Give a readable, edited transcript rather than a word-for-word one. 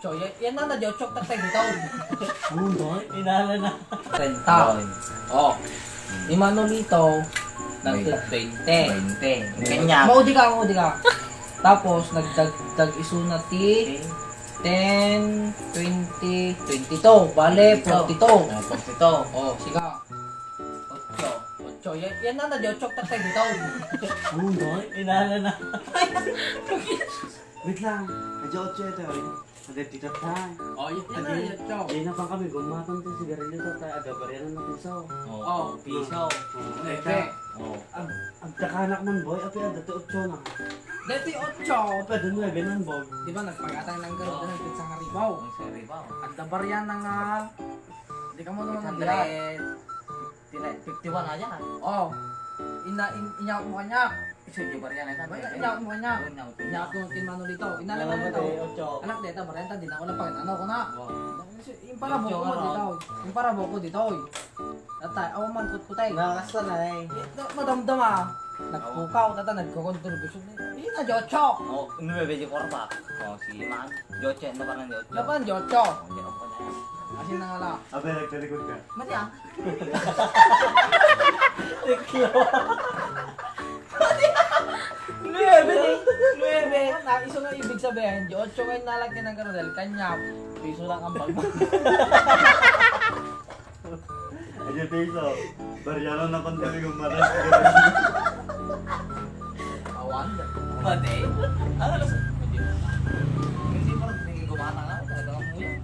8. Yan na na, 8 na tayo dito. Ano ba? Inala na. 30. Oh. Ni Manolito, nag-20. 20. Kanya. Maudi ka. Tapos, nagdagdag iso na ti 10, 20, 22. Bale, 42. 42. Oh, siga. 8. Yan na na, 8 na tayo dito. Ano ba? Inala na. Wait lang. Medyo 8 ito eh. Ada tikat tayo. Oh, yan na, 8. Di na pa kami gumatang to sigarilyo to. Kaya aga bariyan na piso. Oh, piso. Lebe. Oh. Ang takanak man boy. Api ada to 8 na. Dati 8. Api ada 9 nan boy. Di ba, nagpagatang ng gano'n doon sa Haribaw. Ang sari ba? Ang dabar yan na nga. Hindi ka mo naman nagdala. 51 aja kan? Oh, inyak mo kanya. Iso di barian eta. Inyak mo kanya. Inyak mo kin Manolito. Inala mo dito. Anak deta, barenta, di na ako napagin. Ano ko na? Yung para buko mo dito. Yung para buko dito. Tatay, awan man kutkutay. Nakasta na eh. Madamdam ah. Nagpukaw, tata, nagko-contribution. Hindi na, Jocho. Oh, 9 korpa. Oh, si Man. Joche, ano pa nang Joche? Laban, Jocho. Oh, hindi ako na. Asin na nga lang. Api nagtalikod ka. Mati ah. Nuebe. Iso nga ibig sabihin, Jocho ngayon nalagyan ng karodel, kanya, piso lang ang balba. Ayo piso. Bariyan na kontali gumaran. Awan. Mati. Ano lang? Kasi parang hindi gumana nga talaga ang muya.